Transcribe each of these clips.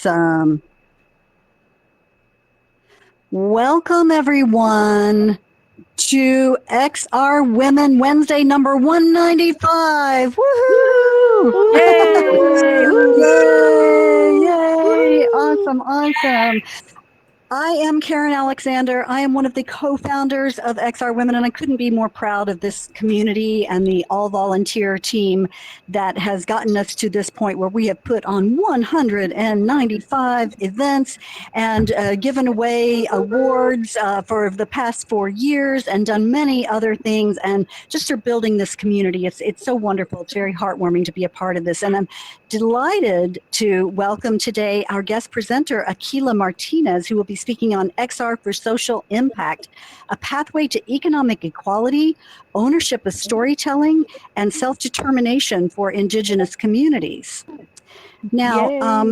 Awesome. Welcome, everyone, to XR Women Wednesday number 195. Woohoo! Yay! Yay! Yay! Awesome, awesome. I am Karen Alexander. I am one of the co-founders of XR Women, and I couldn't be more proud of this community and the all-volunteer team that has gotten us to this point where we have put on 195 events and given away awards for the past 4 years and done many other things, and just are building this community. It's so wonderful. It's very heartwarming to be a part of this, and I'm delighted to welcome today our guest presenter, Akilah Martinez, who will be speaking on XR for Social Impact, a pathway to economic equality, ownership of storytelling, and self-determination for Indigenous communities. Now,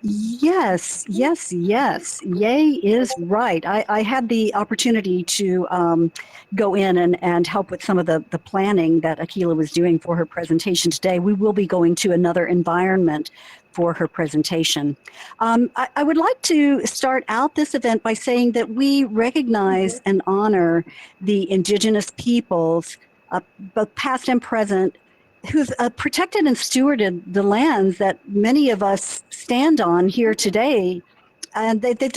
yes. Yay is right. I had the opportunity to go in and help with some of the planning that Akilah was doing for her presentation today. We will be going to another environment for her presentation. I would like to start out this event by saying that we recognize and honor the Indigenous peoples, both past and present, who've protected and stewarded the lands that many of us stand on here today. And they've done.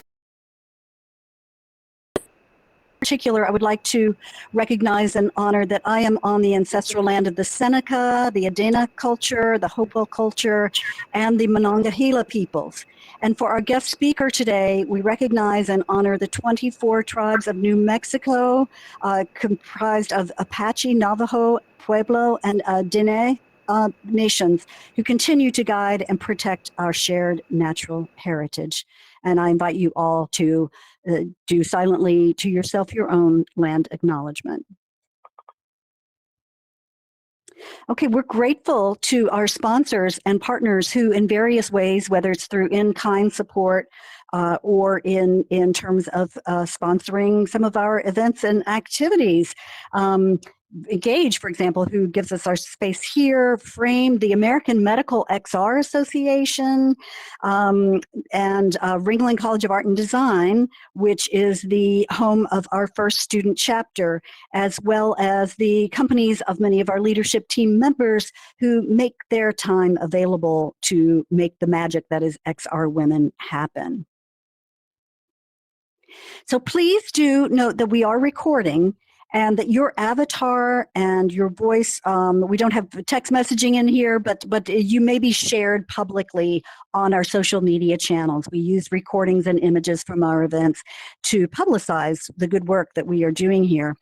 In particular, I would like to recognize and honor that I am on the ancestral land of the Seneca, the Diné culture, the Hopo culture, and the Monongahela peoples. And for our guest speaker today, we recognize and honor the 24 tribes of New Mexico, comprised of Apache, Navajo, Pueblo, and Diné nations, who continue to guide and protect our shared natural heritage. And I invite you all to do silently to yourself your own land acknowledgement. Okay, we're grateful to our sponsors and partners who in various ways, whether it's through in-kind support or in terms of sponsoring some of our events and activities. Engage, for example, who gives us our space here, Frame, the American Medical XR Association, and Ringling College of Art and Design, which is the home of our first student chapter, as well as the companies of many of our leadership team members who make their time available to make the magic that is XR Women happen. So please do note that we are recording, and that your avatar and your voice, we don't have text messaging in here, but you may be shared publicly on our social media channels. We use recordings and images from our events to publicize the good work that we are doing here.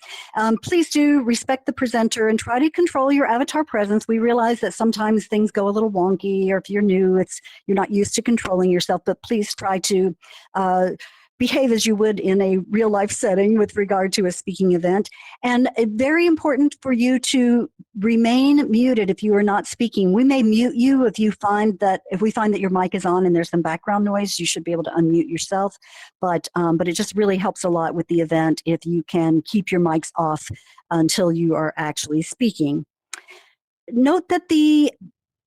Please do respect the presenter and try to control your avatar presence. We realize that sometimes things go a little wonky, or if you're new, you're not used to controlling yourself, but please try to behave as you would in a real life setting with regard to a speaking event. And very important for you to remain muted if you are not speaking. We may mute you if we find that your mic is on and there's some background noise, you should be able to unmute yourself. But it just really helps a lot with the event if you can keep your mics off until you are actually speaking. Note that the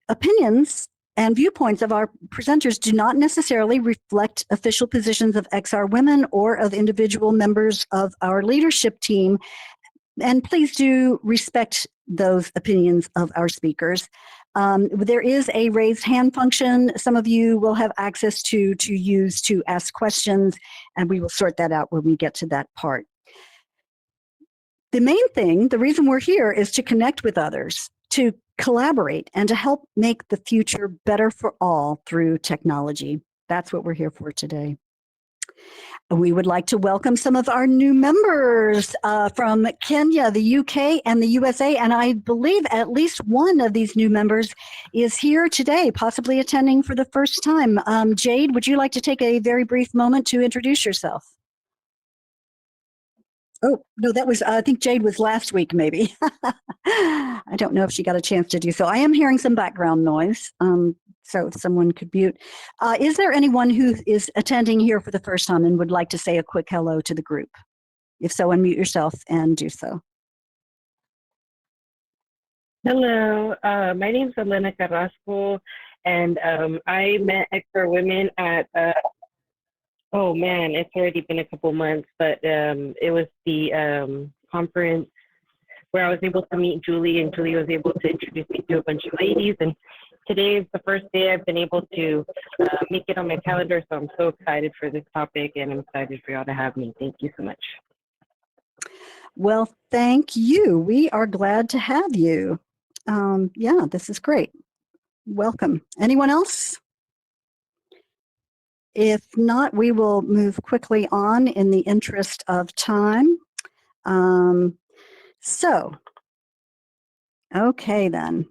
opinions and viewpoints of our presenters do not necessarily reflect official positions of XR Women or of individual members of our leadership team. And please do respect those opinions of our speakers. There is a raised hand function some of you will have access to use to ask questions, and we will sort that out when we get to that part. The main thing, the reason we're here, is to connect with others, to collaborate, and to help make the future better for all through technology. That's what we're here for today. We would like to welcome some of our new members from Kenya, the UK, and the USA, and I believe at least one of these new members is here today, possibly attending for the first time. Jade, would you like to take a very brief moment to introduce yourself? Oh, no, that was, I think Jade was last week, maybe. I don't know if she got a chance to do so. I am hearing some background noise, so if someone could mute. Is there anyone who is attending here for the first time and would like to say a quick hello to the group? If so, unmute yourself and do so. Hello, my name is Elena Carrasco, And I met XR Women at, oh man, it's already been a couple months, but it was the conference where I was able to meet Julie, and Julie was able to introduce me to a bunch of ladies. And today is the first day I've been able to make it on my calendar, so I'm so excited for this topic, and I'm excited for y'all to have me. Thank you so much. Well, thank you. We are glad to have you. Yeah, this is great. Welcome. Anyone else? If not, we will move quickly on in the interest of time. Okay then.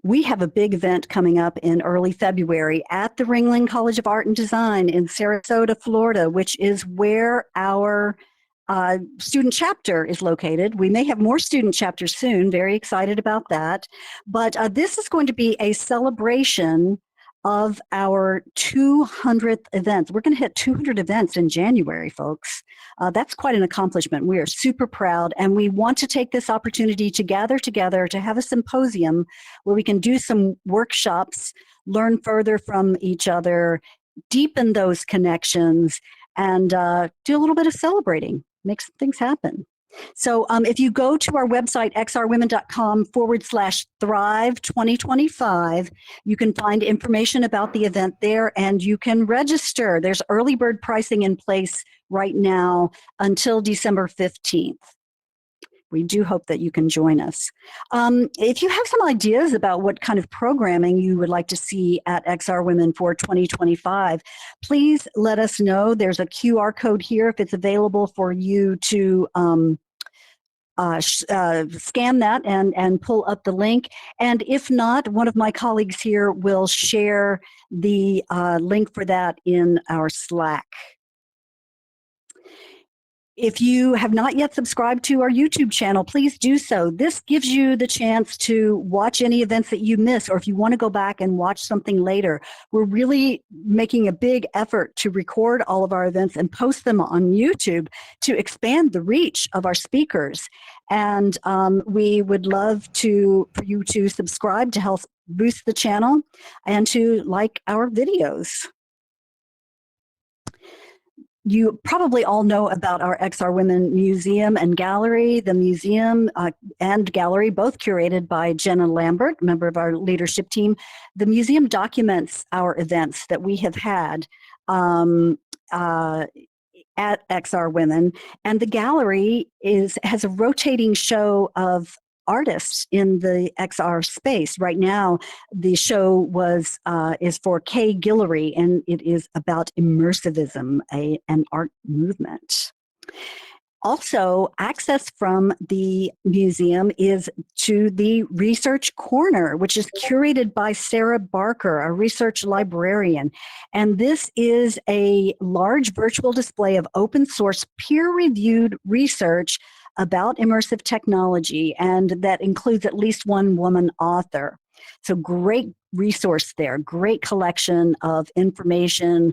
We have a big event coming up in early February at the Ringling College of Art and Design in Sarasota, Florida, which is where our student chapter is located. We may have more student chapters soon, very excited about that. But this is going to be a celebration of our 200th event. We're going to hit 200 events in January, folks. That's quite an accomplishment. We are super proud, and we want to take this opportunity to gather together to have a symposium where we can do some workshops, learn further from each other, deepen those connections, and do a little bit of celebrating, make some things happen. So if you go to our website, xrwomen.com/thrive 2025, you can find information about the event there, and you can register. There's early bird pricing in place right now until December 15th. We do hope that you can join us. If you have some ideas about what kind of programming you would like to see at XR Women for 2025, please let us know. There's a QR code here if it's available for you to scan that and pull up the link. And if not, one of my colleagues here will share the link for that in our Slack. If you have not yet subscribed to our YouTube channel, please do so. This gives you the chance to watch any events that you miss, or if you want to go back and watch something later. We're really making a big effort to record all of our events and post them on YouTube to expand the reach of our speakers. And we would love for you to subscribe to help boost the channel and to like our videos. You probably all know about our XR Women Museum and Gallery. The museum and gallery, both curated by Jenna Lambert, member of our leadership team. The museum documents our events that we have had at XR Women, and the gallery has a rotating show of artists in the XR space. Right now, the show is for Kay Guillory, and it is about immersivism, an art movement. Also, access from the museum is to the Research Corner, which is curated by Sarah Barker, a research librarian. And this is a large virtual display of open source peer-reviewed research about immersive technology, and that includes at least one woman author. So great resource there, great collection of information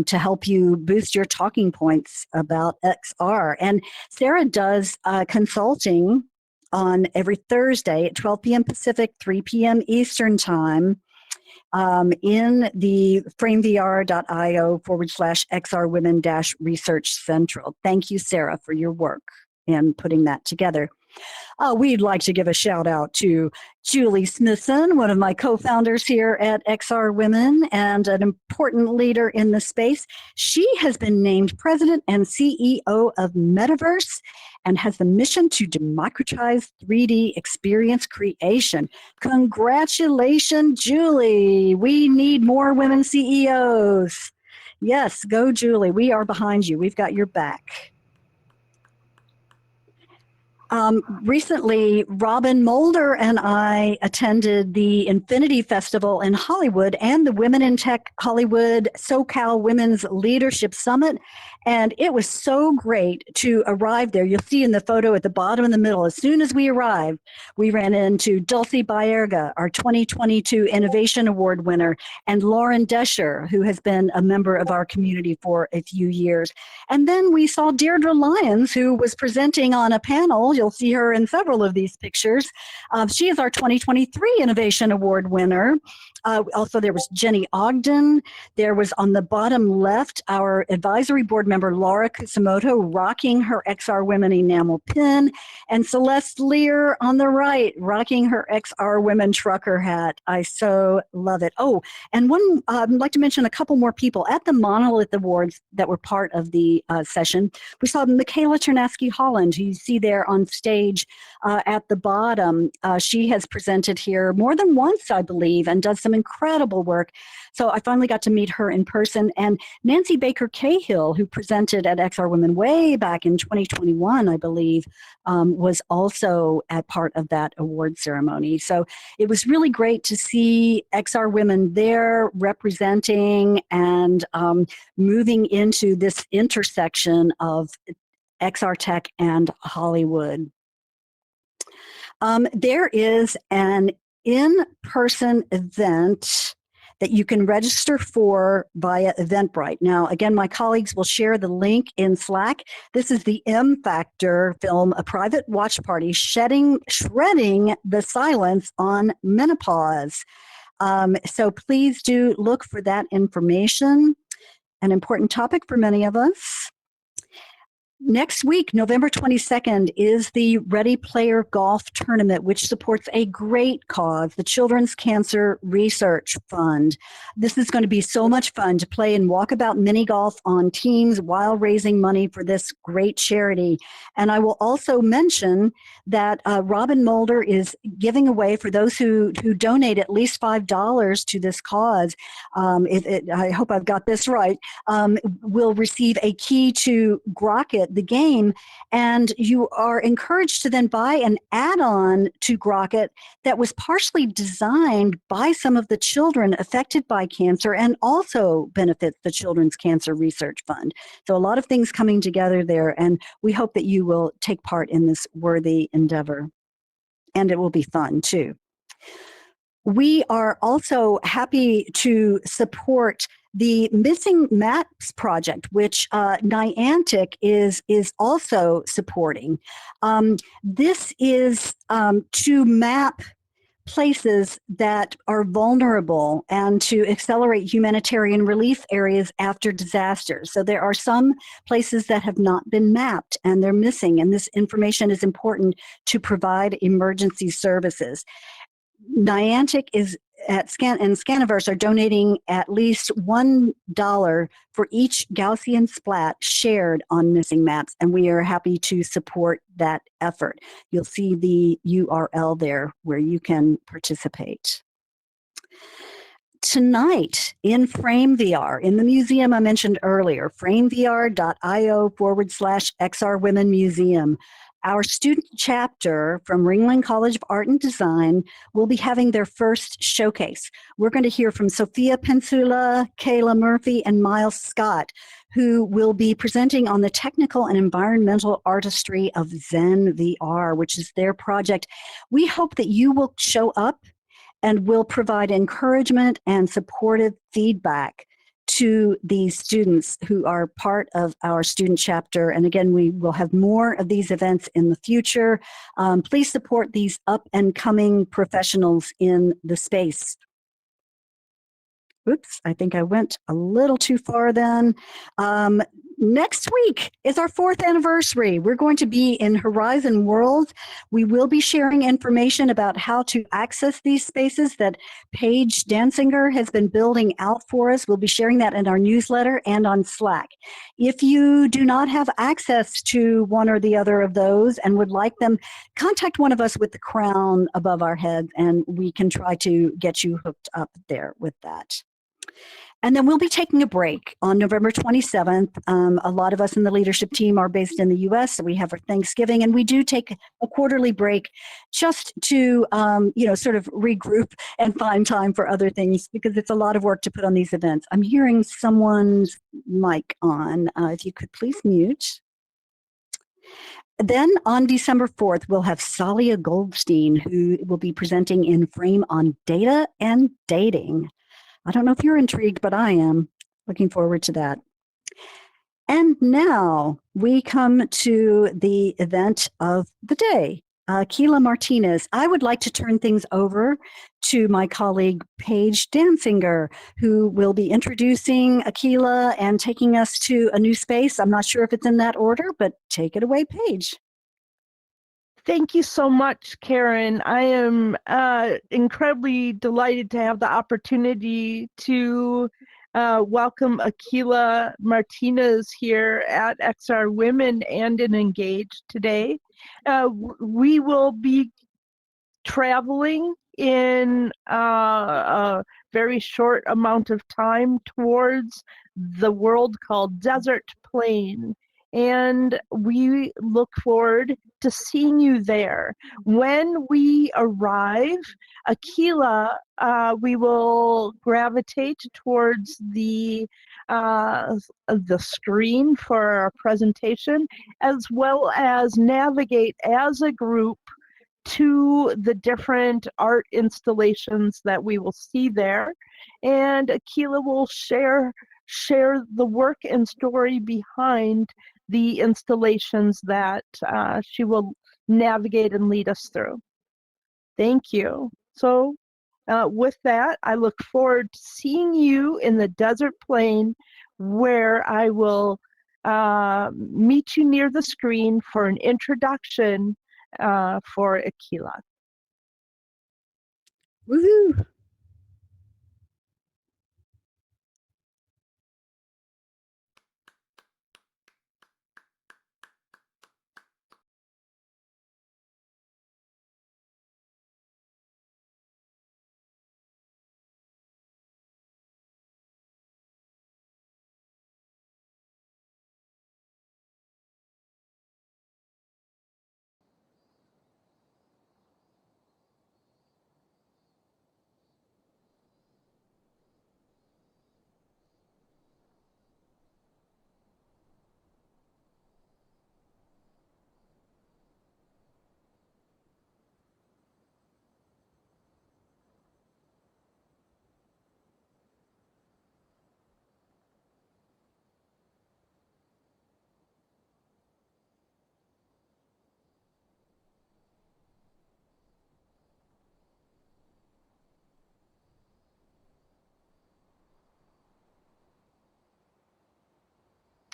to help you boost your talking points about XR. And Sarah does consulting on every Thursday at 12 p.m. Pacific, 3 p.m. Eastern Time in the framevr.io/XR Women-Research Central. Thank you, Sarah, for your work in putting that together. We'd like to give a shout out to Julie Smithson, one of my co-founders here at XR Women and an important leader in the space. She has been named president and CEO of Metaverse and has the mission to democratize 3D experience creation. Congratulations, Julie. We need more women CEOs. Yes, go Julie. We are behind you. We've got your back. Recently, Robin Mulder and I attended the Infinity Festival in Hollywood and the Women in Tech Hollywood SoCal Women's Leadership Summit. And it was so great to arrive there. You'll see in the photo at the bottom in the middle, as soon as we arrived, we ran into Dulcie Baerga, our 2022 Innovation Award winner, and Lauren Desher, who has been a member of our community for a few years. And then we saw Deirdre Lyons, who was presenting on a panel. You'll You'll see her in several of these pictures. She is our 2023 Innovation Award winner. Also, there was Jenny Ogden. There was on the bottom left, our advisory board member, Laura Kusamoto, rocking her XR Women enamel pin, and Celeste Lear on the right, rocking her XR Women trucker hat. I so love it. Oh, and I'd like to mention a couple more people at the Monolith Awards that were part of the session. We saw Michaela Ternaski-Holland, who you see there on stage at the bottom. She has presented here more than once, I believe, and does some incredible work. So I finally got to meet her in person. And Nancy Baker Cahill, who presented at XR Women way back in 2021, I believe, was also at part of that award ceremony. So it was really great to see XR Women there representing and moving into this intersection of XR tech and Hollywood. There is an in-person event that you can register for via Eventbrite. Now, again, my colleagues will share the link in Slack. This is the M Factor film, A Private Watch Party, shredding the silence on menopause. So please do look for that information. An important topic for many of us. Next week, November 22nd, is the Ready Player Golf Tournament, which supports a great cause, the Children's Cancer Research Fund. This is going to be so much fun to play and walkabout mini golf on teams while raising money for this great charity. And I will also mention that Robin Mulder is giving away, for those who donate at least $5 to this cause, I hope I've got this right, will receive a key to Grocket, the game, and you are encouraged to then buy an add-on to Grocket that was partially designed by some of the children affected by cancer and also benefits the Children's Cancer Research Fund. So a lot of things coming together there, and we hope that you will take part in this worthy endeavor. And it will be fun too. We are also happy to support the Missing Maps project, which Niantic is also supporting. This is to map places that are vulnerable and to accelerate humanitarian relief areas after disasters. So there are some places that have not been mapped and they're missing, and this information is important to provide emergency services. Niantic is and Scaniverse are donating at least $1 for each Gaussian splat shared on Missing Maps, and we are happy to support that effort. You'll see the URL there where you can participate. Tonight in Frame VR, in the museum I mentioned earlier, framevr.io/XR Women Museum, our student chapter from Ringling College of Art and Design will be having their first showcase. We're going to hear from Sophia Pensula, Kayla Murphy, and Miles Scott, who will be presenting on the technical and environmental artistry of Zen VR, which is their project. We hope that you will show up and will provide encouragement and supportive feedback to these students who are part of our student chapter. And again, we will have more of these events in the future. Please support these up and coming professionals in the space. Oops, I think I went a little too far then. Next week is our 4th anniversary. We're going to be in Horizon World. We will be sharing information about how to access these spaces that Paige Danzinger has been building out for us. We'll be sharing that in our newsletter and on Slack. If you do not have access to one or the other of those and would like them, contact one of us with the crown above our heads, and we can try to get you hooked up there with that. And then we'll be taking a break on November 27th. A lot of us in the leadership team are based in the US, so we have our Thanksgiving, and we do take a quarterly break just to, sort of regroup and find time for other things, because it's a lot of work to put on these events. I'm hearing someone's mic on. If you could please mute. Then on December 4th, we'll have Salia Goldstein, who will be presenting in Frame on data and dating. I don't know if you're intrigued, but I am. Looking forward to that. And now we come to the event of the day. Akilah Martinez. I would like to turn things over to my colleague Paige Danfinger, who will be introducing Akilah and taking us to a new space. I'm not sure if it's in that order, but take it away, Paige. Thank you so much, Karen. I am incredibly delighted to have the opportunity to welcome Akilah Martinez here at XR Women and in Engage today. We will be traveling in a very short amount of time towards the world called Desert Plain. And we look forward to seeing you there. When we arrive, Akilah, we will gravitate towards the screen for our presentation, as well as navigate as a group to the different art installations that we will see there. And Akilah will share the work and story behind the installations that she will navigate and lead us through. Thank you. So with that, I look forward to seeing you in the Desert Plain, where I will meet you near the screen for an introduction for Akilah. Woohoo!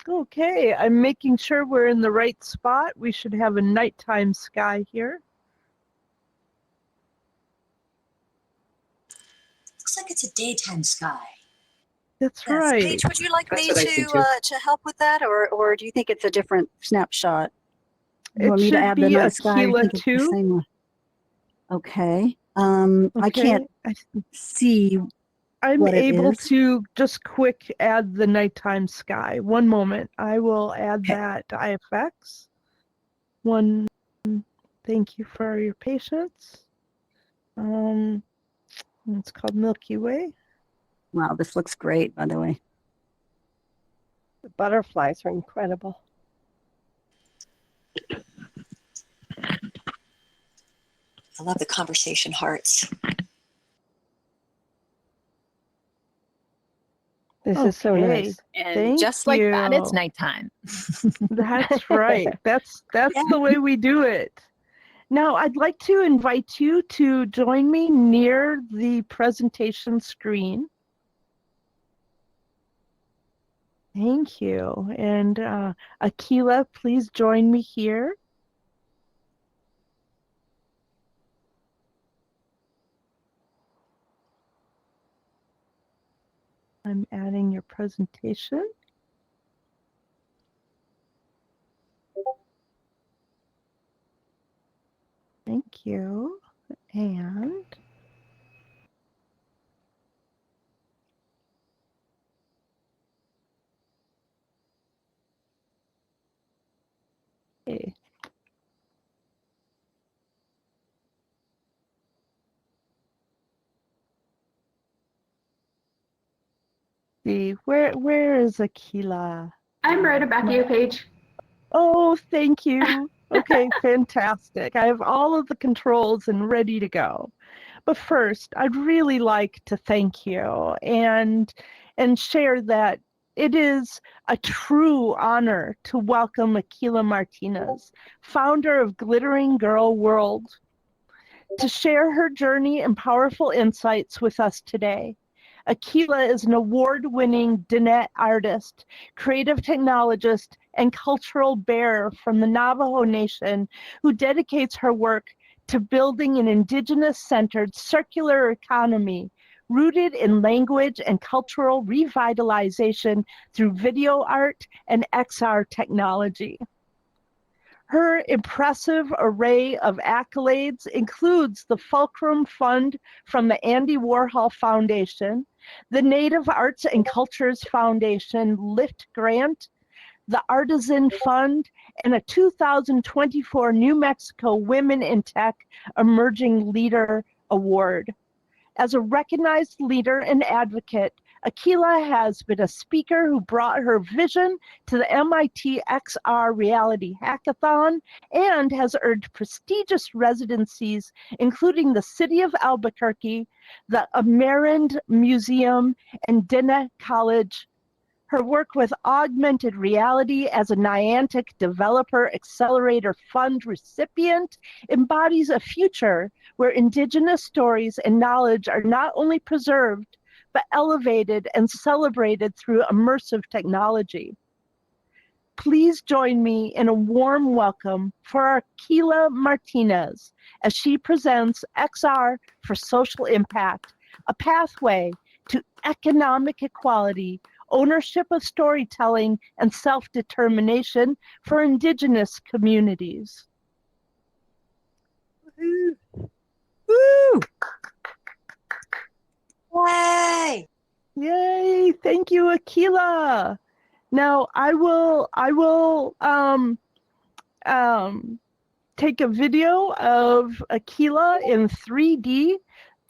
Okay, I'm making sure we're in the right spot. We should have a nighttime sky here. Looks like it's a daytime sky. That's Yes. right. Paige, would you like That's me what I see too. to help with that, or do you think it's a different snapshot? You It want me to should add the be night sky? I Akilah think it's the too. same one. Okay. I can't see. I'm what it able is. to just quick add the nighttime sky. One moment. I will add Okay. that to IFX. One. Thank you for your patience. It's called Milky Way. Wow, this looks great, by the way. The butterflies are incredible. I love the conversation hearts. This is so Okay. nice. And Thank just like that, it's you. nighttime. That's right. That's the way we do it. Now, I'd like to invite you to join me near the presentation screen. Thank you. And Akilah, please join me here. I'm adding your presentation. Thank you. And okay. See, where is Akilah? I'm right about you, Paige. Oh, thank you. Okay, fantastic. I have all of the controls and ready to go. But first, I'd really like to thank you and share that It is a true honor to welcome Akilah Martinez, founder of Glittering Girl World, to share her journey and powerful insights with us today. Akilah is an award-winning Diné artist, creative technologist, and cultural bearer from the Navajo Nation who dedicates her work to building an Indigenous-centered circular economy rooted in language and cultural revitalization through video art and XR technology. Her impressive array of accolades includes the Fulcrum Fund from the Andy Warhol Foundation, the Native Arts and Cultures Foundation LIFT Grant, the Artizen Fund, and a 2024 New Mexico Women in Tech Emerging Leader Award. As a recognized leader and advocate, Akilah has been a speaker who brought her vision to the MIT XR Reality Hackathon and has earned prestigious residencies, including the City of Albuquerque, the Amerind Museum, and Diné College. Her work with augmented reality as a Niantic Developer Accelerator Fund recipient embodies a future where Indigenous stories and knowledge are not only preserved, but elevated and celebrated through immersive technology. Please join me in a warm welcome for Akilah Martinez as she presents XR for Social Impact, a pathway to economic equality, ownership of storytelling, and self-determination for Indigenous communities. Woo! Woo! Yay! Yay! Thank you, Akilah. Now I will take a video of Akilah in 3D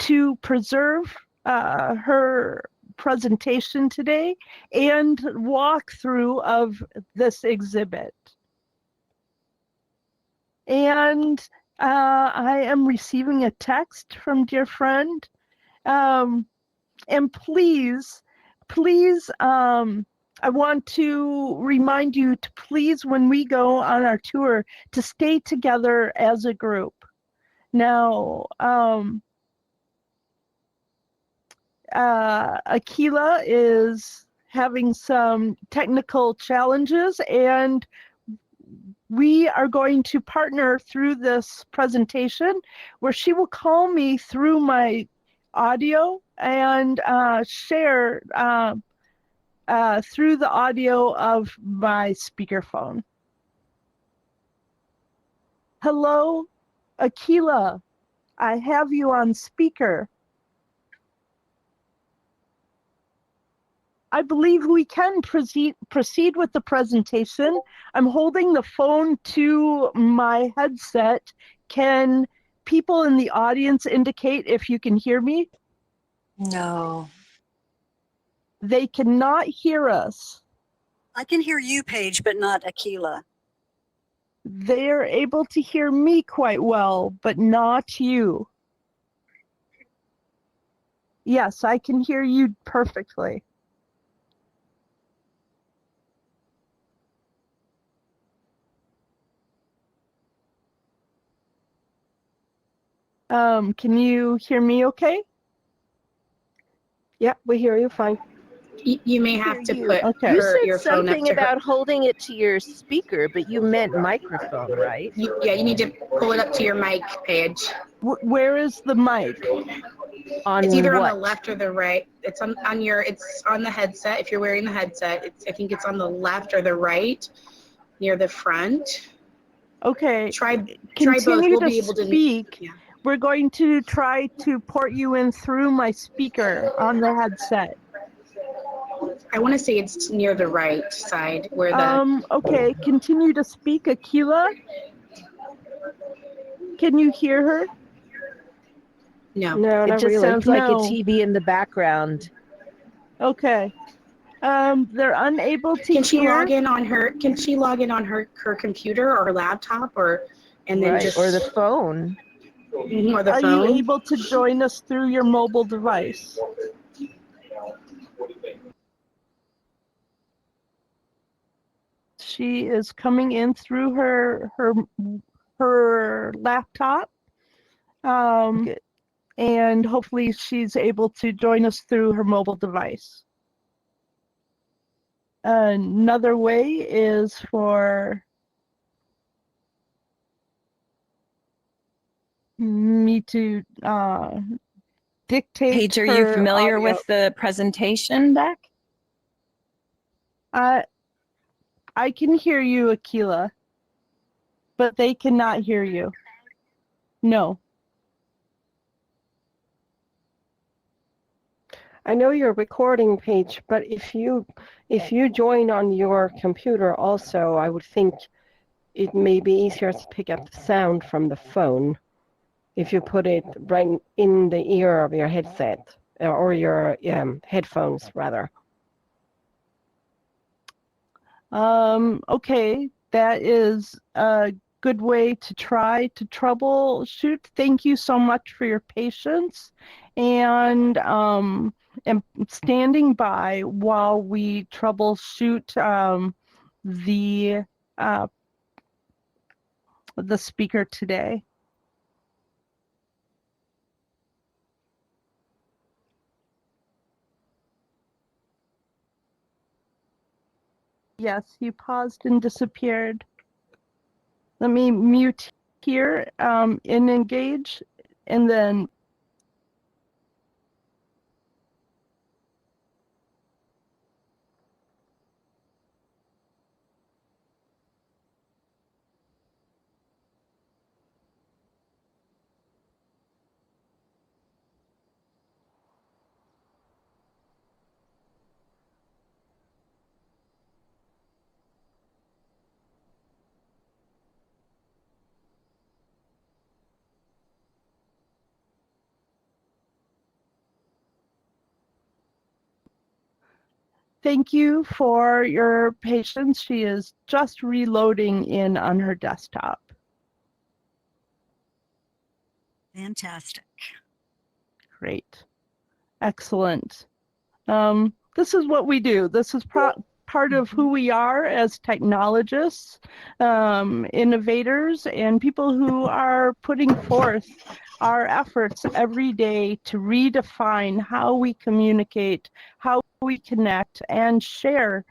to preserve her presentation today and walkthrough of this exhibit. And I am receiving a text from dear friend. And please, I want to remind you to please, when we go on our tour, to stay together as a group. Now, Akilah is having some technical challenges, and we are going to partner through this presentation where she will call me through my audio and share through the audio of my speakerphone. Hello, Akilah. I have you on speaker. I believe we can proceed with the presentation. I'm holding the phone to my headset. Can people in the audience indicate if you can hear me? No. They cannot hear us. I can hear you, Paige, but not Akilah. They're able to hear me quite well, but not you. Yes, I can hear you perfectly. Can you hear me okay? Yeah, we hear you fine. You may have to put Okay. You your said phone up something to her. about holding it to your speaker, but you meant microphone, right? Yeah, you need to pull it up to your mic, Paige. Where is the mic? On It's either what? on the left or the right. It's on it's on the headset. If you're wearing the headset, I think it's on the left or the right, near the front. Okay. Try both. Continue We'll to be able to speak. Yeah. We're going to try to port you in through my speaker on the headset. I want to say it's near the right side where the Okay, continue to speak, Akilah. Can you hear her? no. No, It not just really. sounds like a No. TV in the background. Okay. They're unable to Can she hear. log in on her? Can she log in on her computer or her laptop and then Right, just or the phone. or the Are phone? you able to join us through your mobile device? she is coming in through her laptop. Good. And hopefully she's able to join us through her mobile device. Another way is for me to dictate. Paige, are you her familiar audio. with the presentation deck? I can hear you, Akilah, but they cannot hear you. No. I know you're recording, Paige, but if you join on your computer also, I would think it may be easier to pick up the sound from the phone if you put it right in the ear of your headset or your headphones, rather. Okay, that is a good way to try to troubleshoot. Thank you so much for your patience and standing by while we troubleshoot the speaker today. Yes, you paused and disappeared. Let me mute here and engage, and then thank you for your patience. She is just reloading in on her desktop. Fantastic. Great. Excellent. This is what we do. This is part of who we are as technologists, innovators, and people who are putting forth our efforts every day to redefine how we communicate, how we connect, and share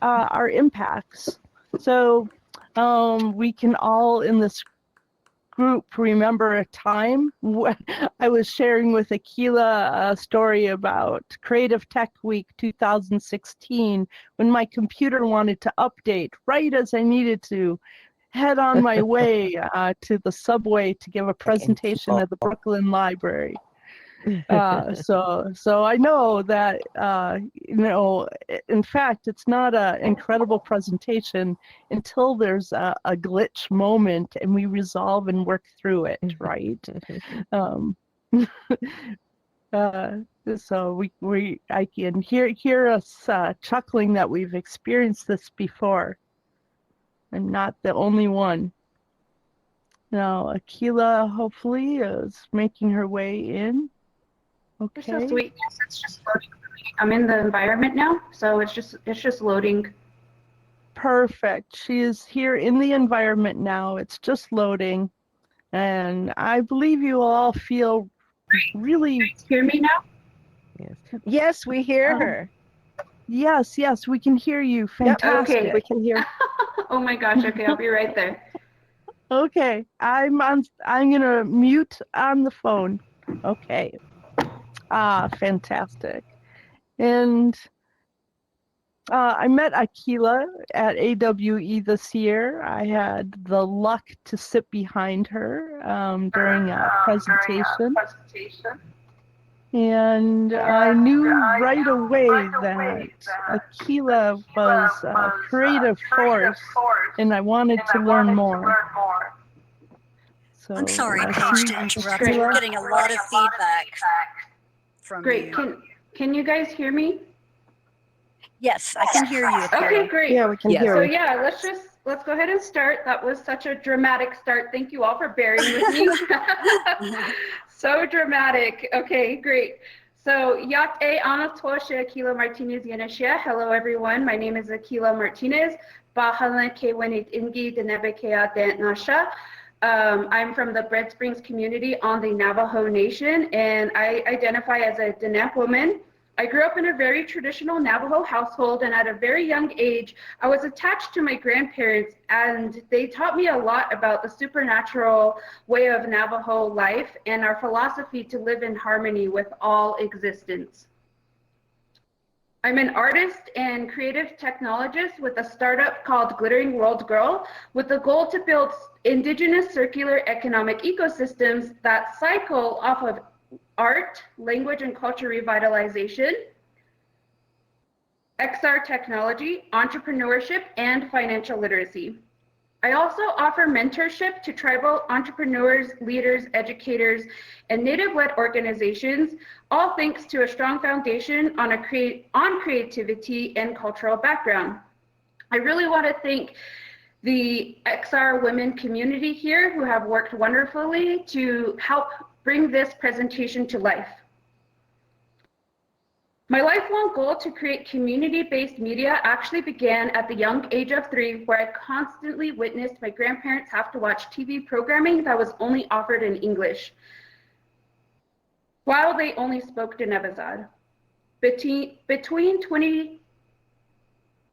our impacts. So we can all in this group remember a time when I was sharing with Akilah a story about Creative Tech Week 2016 when my computer wanted to update right as I needed to head on my way to the subway to give a presentation at the Brooklyn Library. So I know that, in fact, it's not an incredible presentation until there's a glitch moment and we resolve and work through it, right? So I can hear us chuckling that we've experienced this before. I'm not the only one. Now, Akilah hopefully is making her way in. Okay. You're so sweet. Yes, it's just loading. I'm in the environment now, so it's just loading. Perfect. She is here in the environment now. It's just loading, and I believe you will all feel really. Hear me now? Yes. Yes, we hear her. Yes, we can hear you. Fantastic. Okay, We can hear. Oh my gosh. Okay, I'll be right there. Okay, I'm gonna mute on the phone. Okay. Fantastic. And I met Akilah at AWE this year. I had the luck to sit behind her during a presentation. And I knew right away that Akilah was a creative force, and I wanted to learn more. So I'm sorry, Paige, to interrupt. We're getting a lot of feedback from Great. you. Can you guys hear me? Yes, I can hear you. Okay, great. Yeah, we can hear So you. yeah, let's go ahead and start. That was such a dramatic start. Thank you all for bearing with me. So dramatic. Okay, great. So Yak E Ana Tosha Akilah Martinez Yanashia. Hello everyone. My name is Akilah Martinez. Bahala Kewenit Ingi Denebekea Dentnasha. I'm from the Bread Springs community on the Navajo Nation, and I identify as a Diné woman. I grew up in a very traditional Navajo household, and at a very young age, I was attached to my grandparents, and they taught me a lot about the supernatural way of Navajo life and our philosophy to live in harmony with all existence. I'm an artist and creative technologist with a startup called Glittering World Girl, with the goal to build indigenous circular economic ecosystems that cycle off of art, language and culture revitalization, XR technology, entrepreneurship, and financial literacy. I also offer mentorship to tribal entrepreneurs, leaders, educators, and Native-led organizations, all thanks to a strong foundation on creativity and cultural background. I really want to thank the XR women community here who have worked wonderfully to help bring this presentation to life. My lifelong goal to create community-based media actually began at the young age of 3, where I constantly witnessed my grandparents have to watch TV programming that was only offered in English, while they only spoke Diné bizaad. Between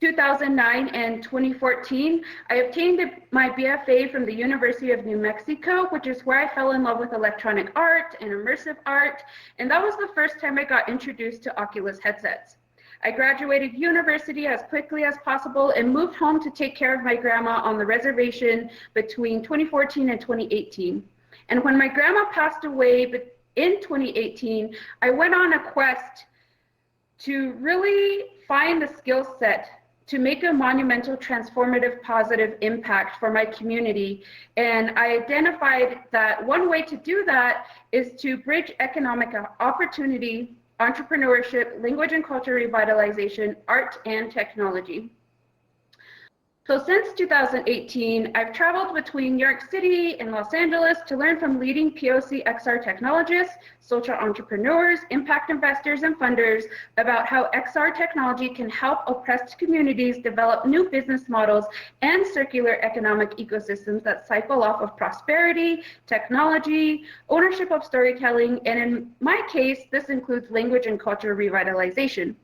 2009 and 2014, I obtained my BFA from the University of New Mexico, which is where I fell in love with electronic art and immersive art, and that was the first time I got introduced to Oculus headsets. I graduated university as quickly as possible and moved home to take care of my grandma on the reservation between 2014 and 2018. And when my grandma passed away in 2018, I went on a quest to really find the skill set to make a monumental, transformative, positive impact for my community. And I identified that one way to do that is to bridge economic opportunity, entrepreneurship, language and culture revitalization, art, and technology. So since 2018, I've traveled between New York City and Los Angeles to learn from leading POC XR technologists, social entrepreneurs, impact investors, and funders about how XR technology can help oppressed communities develop new business models and circular economic ecosystems that cycle off of prosperity, technology, ownership of storytelling, and in my case, this includes language and culture revitalization.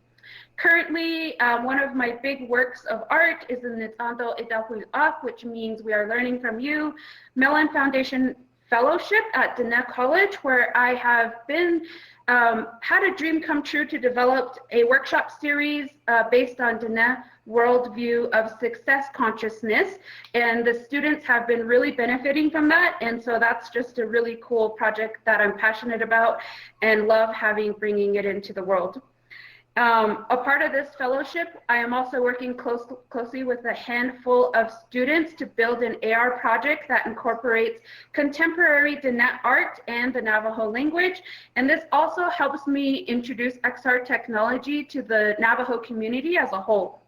Currently, one of my big works of art is the Nits'áá ídahwiil'aah, which means we are learning from you, Mellon Foundation Fellowship at Diné College, where I have been had a dream come true to develop a workshop series based on Diné worldview of success consciousness, and the students have been really benefiting from that, and so that's just a really cool project that I'm passionate about and love bringing it into the world. A part of this fellowship, I am also working closely with a handful of students to build an AR project that incorporates contemporary Diné art and the Navajo language. And this also helps me introduce XR technology to the Navajo community as a whole.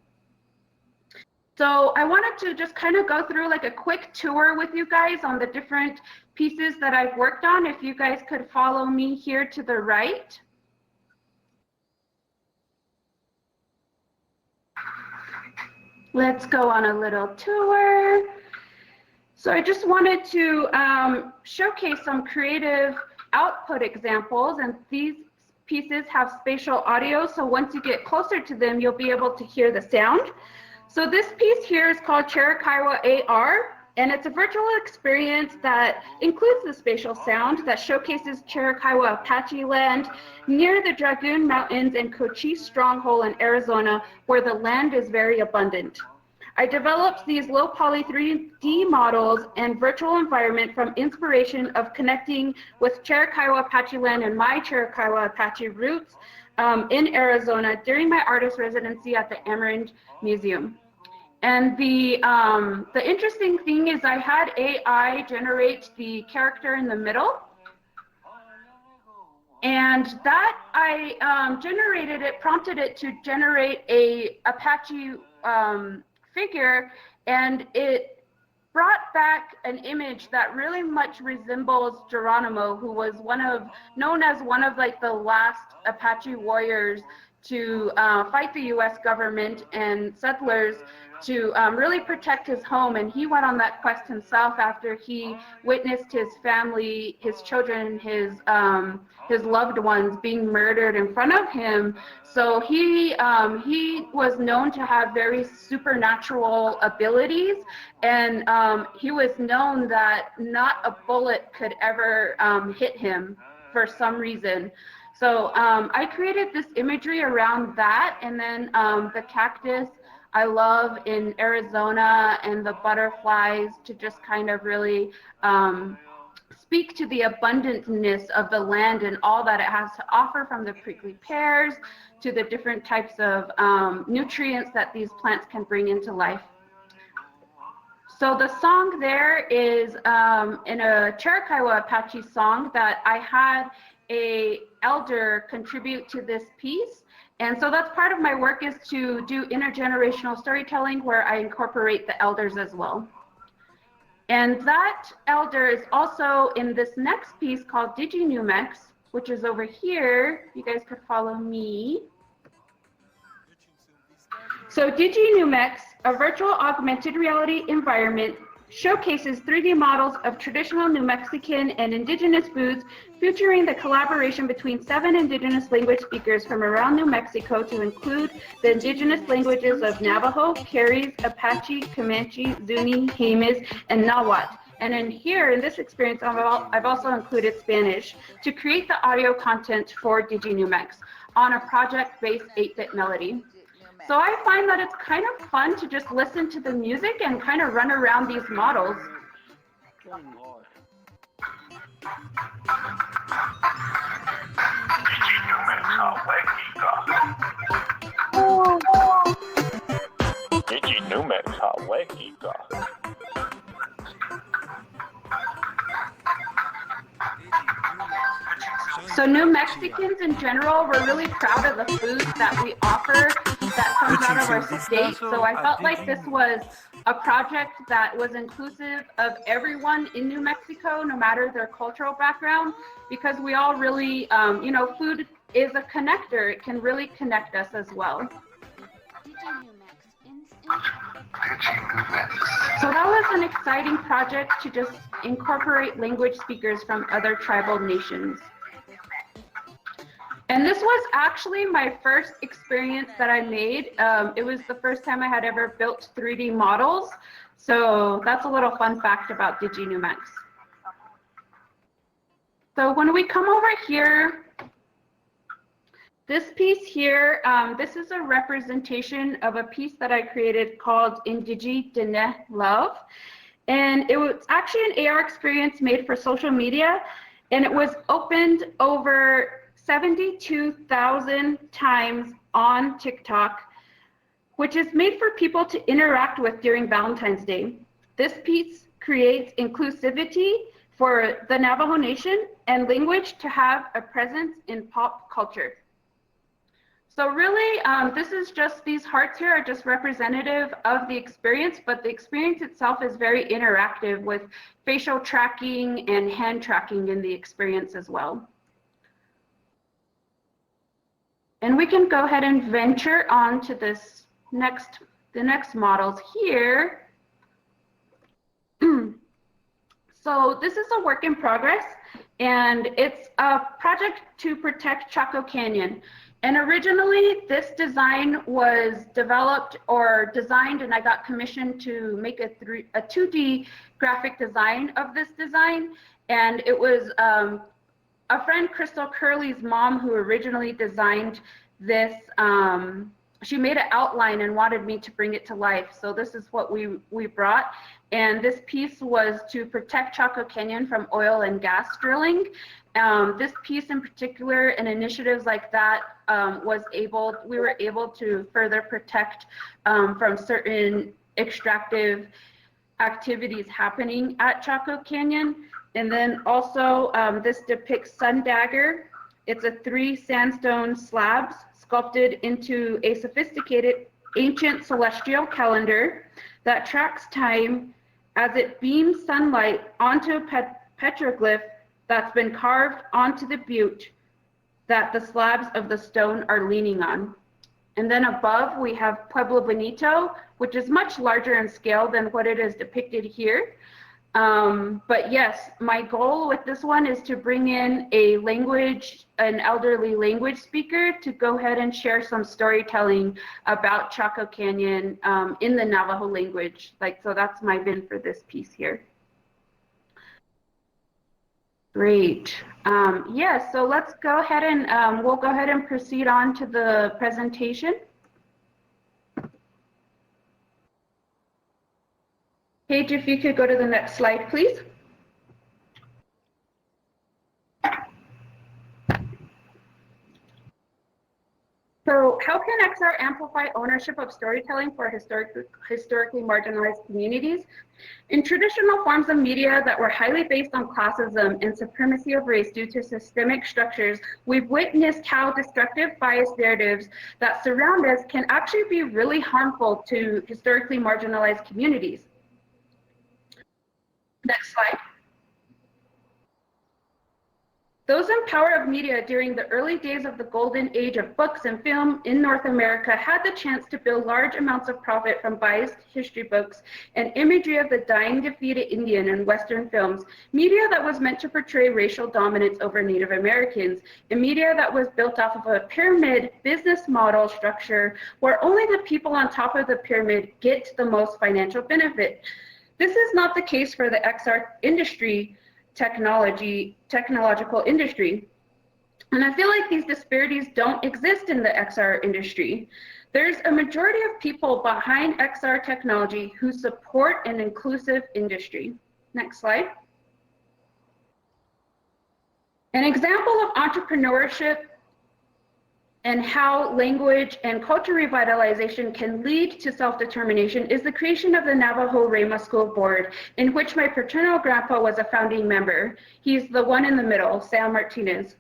So I wanted to just kind of go through like a quick tour with you guys on the different pieces that I've worked on. If you guys could follow me here to the right. Let's go on a little tour. So I just wanted to showcase some creative output examples, and these pieces have spatial audio, so once you get closer to them, you'll be able to hear the sound. So this piece here is called Cherokaiwa AR, and it's a virtual experience that includes the spatial sound that showcases Cherokaiwa Apache land near the Dragoon Mountains and Cochise Stronghold in Arizona, where the land is very abundant. I developed these low poly 3D models and virtual environment from inspiration of connecting with Cherokaiwa Apache land and my Cherokaiwa Apache roots in Arizona during my artist residency at the Amerind Museum. And the interesting thing is I had AI generate the character in the middle, and that I generated it, prompted it to generate a Apache figure, and it brought back an image that really much resembles Geronimo, who was known as one of like the last Apache warriors to fight the U.S. government and settlers to really protect his home. And he went on that quest himself after he witnessed his family, his children, his loved ones being murdered in front of him. So he was known to have very supernatural abilities, and he was known that not a bullet could ever hit him for some reason. So I created this imagery around that, and then the cactus I love in Arizona and the butterflies to just kind of really speak to the abundantness of the land and all that it has to offer, from the prickly pears to the different types of nutrients that these plants can bring into life. So the song there is in a Cherokee Apache song that I had a elder contribute to this piece. And so that's part of my work, is to do intergenerational storytelling where I incorporate the elders as well. And that elder is also in this next piece called DigiNumex, which is over here. You guys could follow me. So DigiNumex, a virtual augmented reality environment, showcases 3D models of traditional New Mexican and indigenous foods, featuring the collaboration between 7 indigenous language speakers from around New Mexico to include the indigenous languages of Navajo, Caries, Apache, Comanche, Zuni, Jemez, and Nahuatl. And in here, in this experience, I've also included Spanish to create the audio content for DigiNumex on a project-based 8-bit melody. So I find that it's kind of fun to just listen to the music and kind of run around these models. So New Mexicans in general, we're really proud of the foods that we offer that comes out of our state. So I felt like this was a project that was inclusive of everyone in New Mexico, no matter their cultural background, because we all really, you know, food is a connector. It can really connect us as well. So that was an exciting project to just incorporate language speakers from other tribal nations. And this was actually my first experience that I made. It was the first time I had ever built 3D models. So that's a little fun fact about DigiNumex. So when we come over here, this piece here, this is a representation of a piece that I created called Diné Love. And it was actually an AR experience made for social media. And it was opened over 72,000 times on TikTok, which is made for people to interact with during Valentine's Day. This piece creates inclusivity for the Navajo Nation and language to have a presence in pop culture. So really, this is just, these hearts here are just representative of the experience, but the experience itself is very interactive with facial tracking and hand tracking in the experience as well. And we can go ahead and venture on to this the next models here. So this is a work in progress, and it's a project to protect Chaco Canyon. And originally this design was developed or designed, and I got commissioned to make a 2D graphic design of this design. And it was a friend, Crystal Curley's mom, who originally designed this. She made an outline and wanted me to bring it to life. So this is what we brought. And this piece was to protect Chaco Canyon from oil and gas drilling. This piece in particular, and initiatives like that, we were able to further protect from certain extractive activities happening at Chaco Canyon. And then also this depicts Sun Dagger. It's a 3 sandstone slabs sculpted into a sophisticated ancient celestial calendar that tracks time as it beams sunlight onto a petroglyph that's been carved onto the butte that the slabs of the stone are leaning on. And then above we have Pueblo Bonito, which is much larger in scale than what it is depicted here. But yes, my goal with this one is to bring in an elderly language speaker to go ahead and share some storytelling about Chaco Canyon in the Navajo language. So that's my vision for this piece here. Great. Yes, so let's go ahead and we'll go ahead and proceed on to the presentation. Paige, if you could go to the next slide, please. So how can XR amplify ownership of storytelling for historically marginalized communities? In traditional forms of media that were highly based on classism and supremacy of race due to systemic structures, we've witnessed how destructive biased narratives that surround us can actually be really harmful to historically marginalized communities. Next slide. Those in power of media during the early days of the golden age of books and film in North America had the chance to build large amounts of profit from biased history books and imagery of the dying, defeated Indian in Western films, media that was meant to portray racial dominance over Native Americans, and media that was built off of a pyramid business model structure where only the people on top of the pyramid get the most financial benefit. This is not the case for the XR industry, technological industry. And I feel like these disparities don't exist in the XR industry. There's a majority of people behind XR technology who support an inclusive industry. Next slide. An example of entrepreneurship and how language and culture revitalization can lead to self-determination is the creation of the Navajo Rama School Board, in which my paternal grandpa was a founding member. He's the one in the middle, Sam Martinez.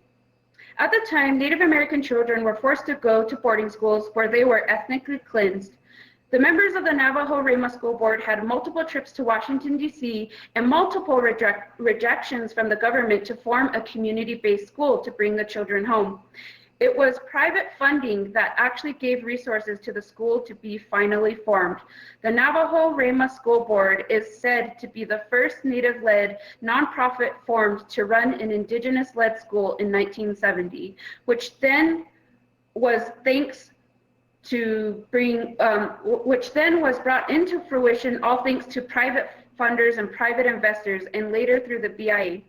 At the time, Native American children were forced to go to boarding schools where they were ethnically cleansed. The members of the Navajo Rama School Board had multiple trips to Washington, D.C. and multiple rejections from the government to form a community-based school to bring the children home. It was private funding that actually gave resources to the school to be finally formed. The Navajo Rama School Board is said to be the first Native-led nonprofit formed to run an Indigenous-led school in 1970, which then was brought into fruition all thanks to private funders and private investors, and later through the BIA.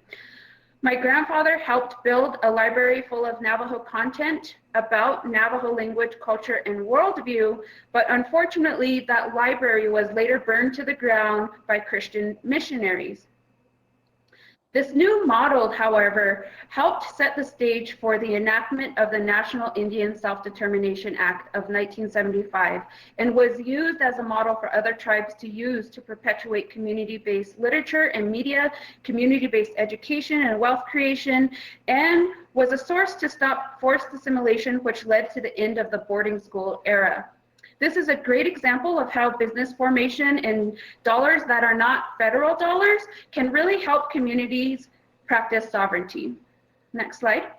My grandfather helped build a library full of Navajo content about Navajo language, culture, and worldview, but unfortunately that library was later burned to the ground by Christian missionaries. This new model, however, helped set the stage for the enactment of the National Indian Self-Determination Act of 1975 and was used as a model for other tribes to use to perpetuate community-based literature and media, community-based education and wealth creation, and was a source to stop forced assimilation, which led to the end of the boarding school era. This is a great example of how business formation and dollars that are not federal dollars can really help communities practice sovereignty. Next slide.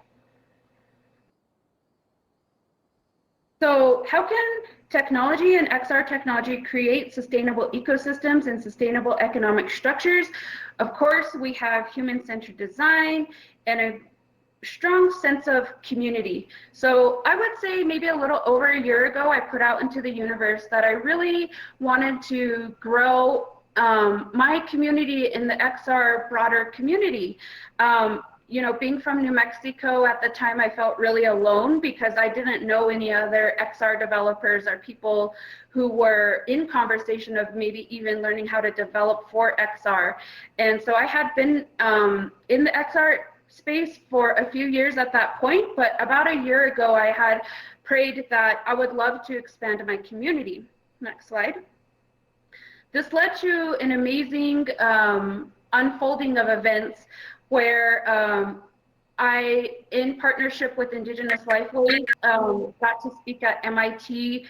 So how can technology and XR technology create sustainable ecosystems and sustainable economic structures? Of course, we have human-centered design and a strong sense of community. So I would say maybe a little over a year ago, I put out into the universe that I really wanted to grow my community in the XR broader community. You know, being from New Mexico at the time, I felt really alone because I didn't know any other XR developers or people who were in conversation of maybe even learning how to develop for XR. And so I had been in the XR space for a few years at that point, but about a year ago I had prayed that I would love to expand my community. Next slide. This led to an amazing unfolding of events where I, in partnership with Indigenous Lifeways, got to speak at MIT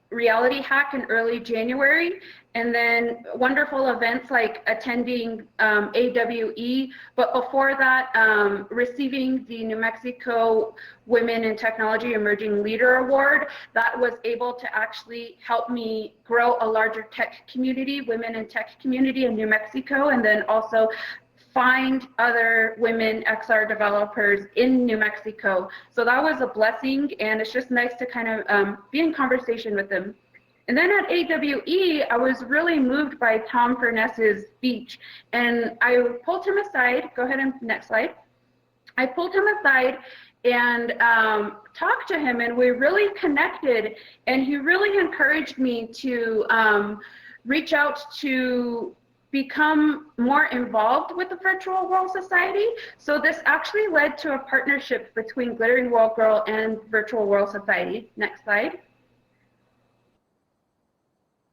Reality Hack in early January, and then wonderful events like attending AWE, but before that, receiving the New Mexico Women in Technology Emerging Leader Award. That was able to actually help me grow a larger tech community, women in tech community in New Mexico, and then also find other women XR developers in New Mexico. So that was a blessing, and it's just nice to kind of be in conversation with them. And then at AWE, I was really moved by Tom Furness's speech, and I pulled him aside. Go ahead and next slide. I pulled him aside and talked to him, and we really connected, and he really encouraged me to reach out to become more involved with the Virtual World Society. So this actually led to a partnership between Glittering World Girl and Virtual World Society. Next slide.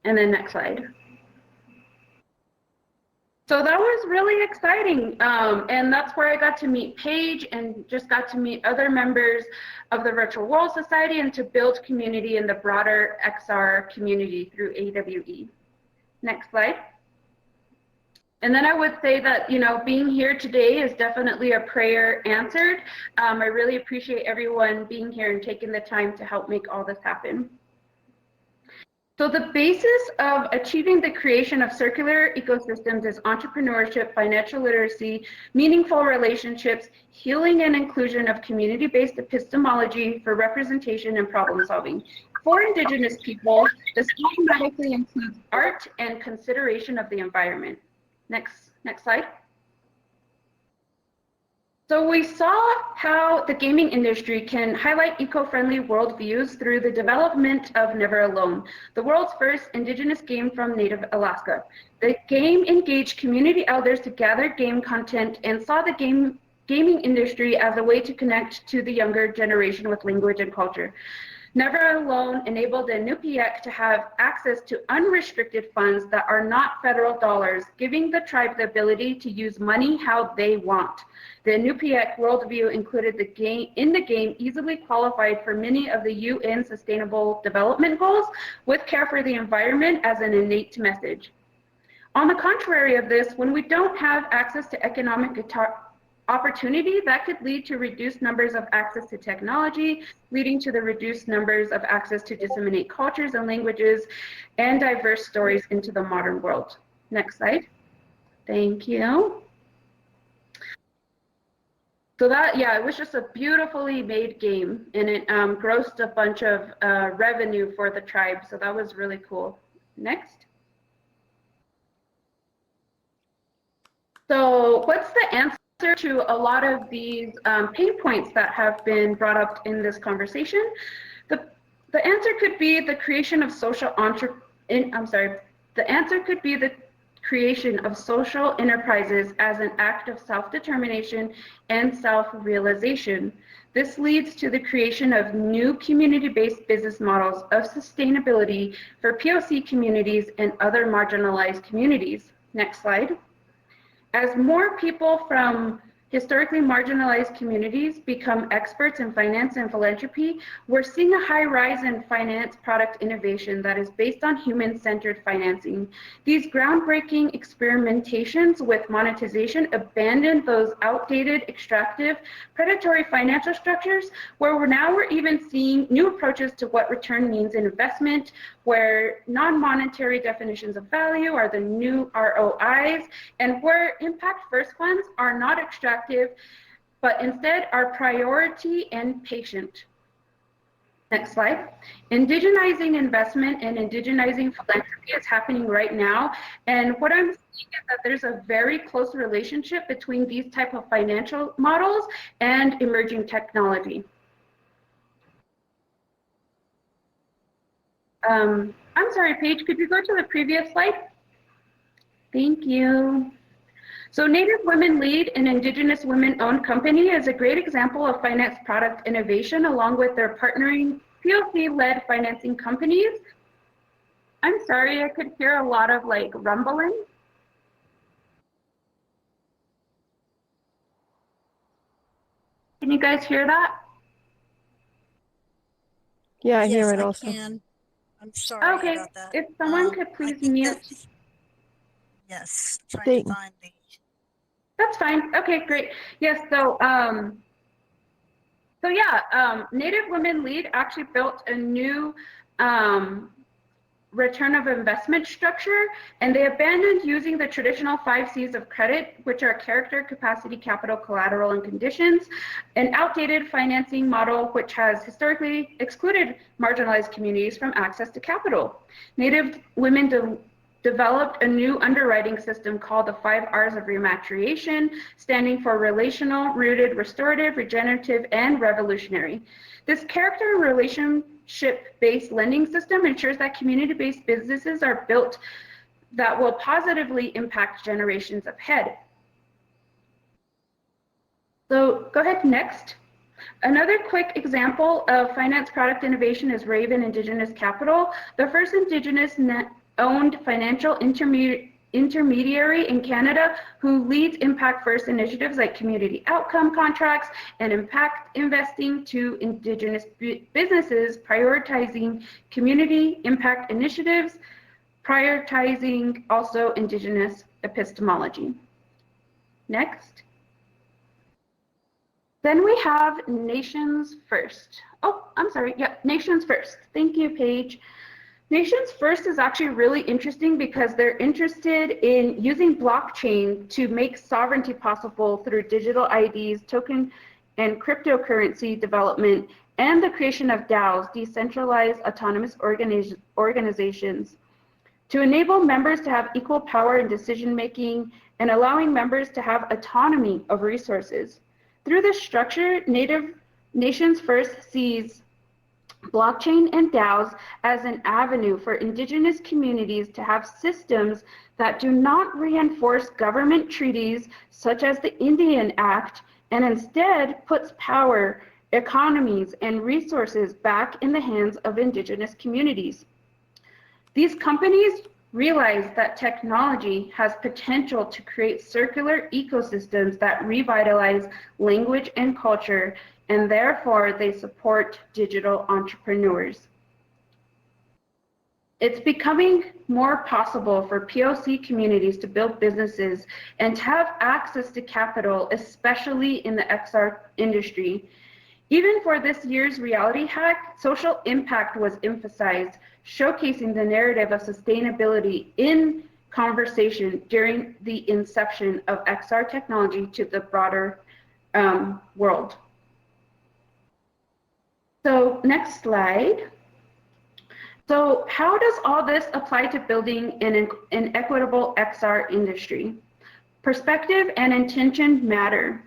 And then next slide. So that was really exciting. And that's where I got to meet Paige and just got to meet other members of the Virtual World Society and to build community in the broader XR community through AWE. Next slide. And then I would say that, you know, being here today is definitely a prayer answered. I really appreciate everyone being here and taking the time to help make all this happen. So the basis of achieving the creation of circular ecosystems is entrepreneurship, financial literacy, meaningful relationships, healing and inclusion of community-based epistemology for representation and problem solving. For Indigenous people, this automatically includes art and consideration of the environment. Next slide. So we saw how the gaming industry can highlight eco-friendly worldviews through the development of Never Alone, the world's first Indigenous game from Native Alaska. The game engaged community elders to gather game content and saw the gaming industry as a way to connect to the younger generation with language and culture. Never Alone enabled the Inupiaq to have access to unrestricted funds that are not federal dollars, giving the tribe the ability to use money how they want. The Inupiaq worldview included the game easily qualified for many of the UN Sustainable Development Goals, with care for the environment as an innate message. On the contrary of this, when we don't have access to economic opportunity, that could lead to reduced numbers of access to technology, leading to the reduced numbers of access to disseminate cultures and languages and diverse stories into the modern world. Next slide. Thank you. So that, yeah, it was just a beautifully made game, and it grossed a bunch of revenue for the tribe. So that was really cool. Next. So what's the answer to a lot of these pain points that have been brought up in this conversation? The answer could be the creation of social enterprises as an act of self-determination and self-realization. This leads to the creation of new community-based business models of sustainability for POC communities and other marginalized communities. Next slide. As more people from historically marginalized communities become experts in finance and philanthropy, we're seeing a high rise in finance product innovation that is based on human-centered financing. These groundbreaking experimentations with monetization abandon those outdated, extractive, predatory financial structures, where we're even seeing new approaches to what return means in investment, where non-monetary definitions of value are the new ROIs, and where impact-first funds are not extractive, but instead are priority and patient. Next slide. Indigenizing investment and indigenizing philanthropy is happening right now. And what I'm seeing is that there's a very close relationship between these type of financial models and emerging technology. I'm sorry, Paige, could you go to the previous slide? Thank you. So Native Women Lead, an Indigenous women-owned company, is a great example of finance product innovation along with their partnering POC-led financing companies. I'm sorry, I could hear a lot of like rumbling. Can you guys hear that? Yeah, I Yes, hear it I also. can. I'm sorry Okay, about that. if someone could I please think mute. yes, trying Thank- to find the. That's fine. Okay, great. Yes, so Native Women Lead actually built a new return of investment structure, and they abandoned using the traditional 5 C's of credit, which are character, capacity, capital, collateral, and conditions, an outdated financing model which has historically excluded marginalized communities from access to capital. Native women developed a new underwriting system called the 5 R's of rematriation, standing for relational, rooted, restorative, regenerative, and revolutionary. This character and relationship-based lending system ensures that community-based businesses are built that will positively impact generations ahead. So go ahead next. Another quick example of finance product innovation is Raven Indigenous Capital, the first Indigenous owned financial intermediary in Canada who leads impact first initiatives like community outcome contracts and impact investing to Indigenous businesses, prioritizing community impact initiatives, prioritizing also Indigenous epistemology. Next. Then we have Nations First. Oh, I'm sorry. Yeah, Nations First. Thank you, Paige. Nations First is actually really interesting because they're interested in using blockchain to make sovereignty possible through digital IDs, token and cryptocurrency development, and the creation of DAOs, decentralized autonomous organizations, to enable members to have equal power in decision making and allowing members to have autonomy of resources. Through this structure, Nations First sees blockchain and DAOs as an avenue for Indigenous communities to have systems that do not reinforce government treaties such as the Indian Act and instead puts power, economies, and resources back in the hands of Indigenous communities. These companies realize that technology has potential to create circular ecosystems that revitalize language and culture, and therefore they support digital entrepreneurs. It's becoming more possible for POC communities to build businesses and to have access to capital, especially in the XR industry. Even for this year's reality hack, social impact was emphasized, showcasing the narrative of sustainability in conversation during the inception of XR technology to the broader world. So next slide. So how does all this apply to building an equitable XR industry? Perspective and intention matter.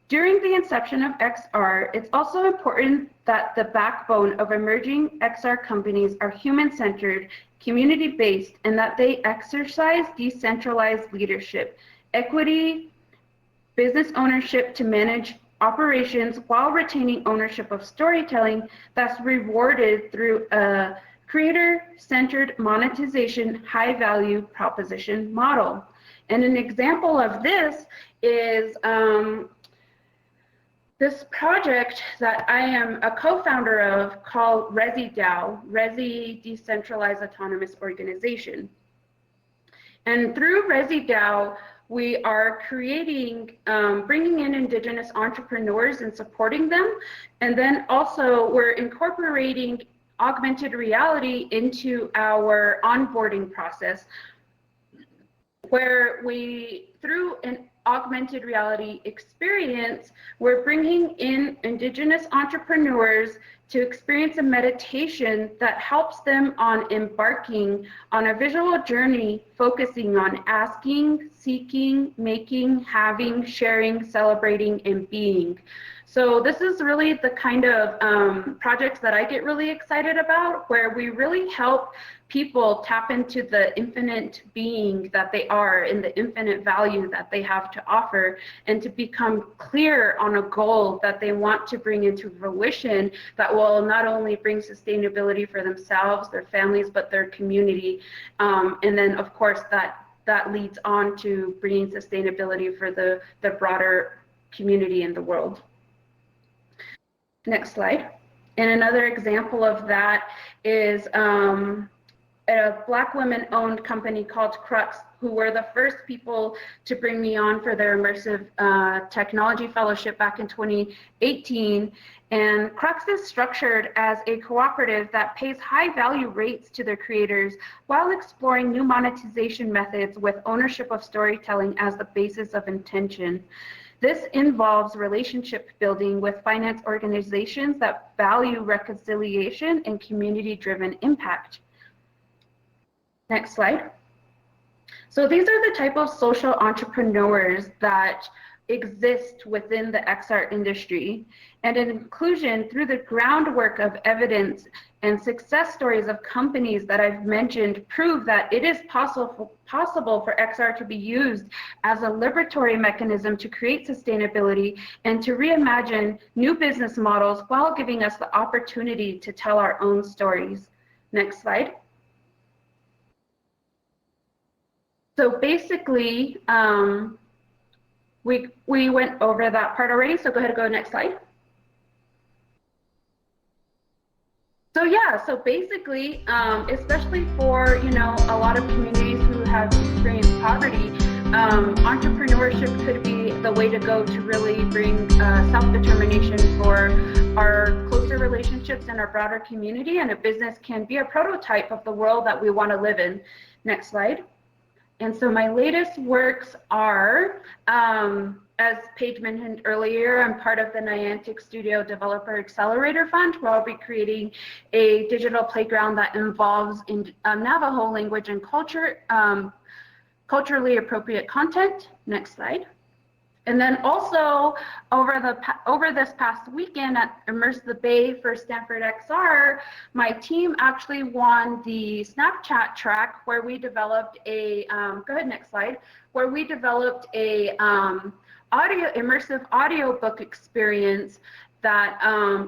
During the inception of XR, it's also important that the backbone of emerging XR companies are human-centered, community-based, and that they exercise decentralized leadership, equity, business ownership to manage operations while retaining ownership of storytelling that's rewarded through a creator-centered monetization high-value proposition model. And an example of this is this project that I am a co-founder of called ResiDAO, Resi Decentralized Autonomous Organization. And through ResiDAO, we are creating, bringing in Indigenous entrepreneurs and supporting them. And then also we're incorporating augmented reality into our onboarding process, where we, through an augmented reality experience, we're bringing in Indigenous entrepreneurs to experience a meditation that helps them on embarking on a visual journey focusing on asking, seeking, making, having, sharing, celebrating, and being. So this is really the kind of projects that I get really excited about, where we really help people tap into the infinite being that they are and the infinite value that they have to offer, and to become clear on a goal that they want to bring into fruition that will not only bring sustainability for themselves, their families, but their community. And then of course that leads on to bringing sustainability for the broader community in the world. Next slide. And another example of that is a Black women-owned company called Crux, who were the first people to bring me on for their immersive technology fellowship back in 2018. And Crux is structured as a cooperative that pays high value rates to their creators while exploring new monetization methods with ownership of storytelling as the basis of intention. This involves relationship building with finance organizations that value reconciliation and community-driven impact. Next slide. So these are the type of social entrepreneurs that exist within the XR industry. And in inclusion, through the groundwork of evidence and success stories of companies that I've mentioned, prove that it is possible for XR to be used as a liberatory mechanism to create sustainability and to reimagine new business models while giving us the opportunity to tell our own stories. Next slide. So basically, we went over that part already, so go ahead and go next slide. So yeah, so basically, especially for, you know, a lot of communities who have experienced poverty, entrepreneurship could be the way to go to really bring self-determination for our closer relationships in our broader community, and a business can be a prototype of the world that we want to live in. Next slide. And so my latest works are, as Paige mentioned earlier, I'm part of the Niantic Studio Developer Accelerator Fund, where I'll be creating a digital playground that involves Navajo language and culture, culturally appropriate content. Next slide. And then also over this past weekend at Immersive Bay for Stanford XR, my team actually won the Snapchat track where we developed a, go ahead, next slide, where we developed a immersive audiobook experience that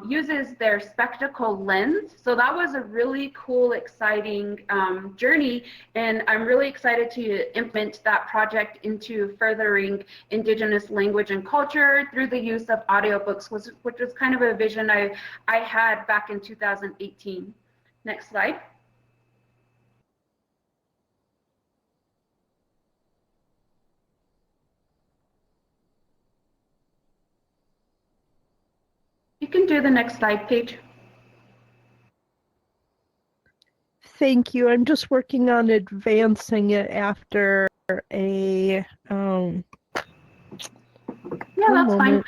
uses their spectacle lens. So that was a really cool, exciting journey, and I'm really excited to implement that project into furthering Indigenous language and culture through the use of audiobooks, which was kind of a vision I had back in 2018. Next slide. You can do the next slide, Paige. Thank you. I'm just working on advancing it after a yeah, that's fine.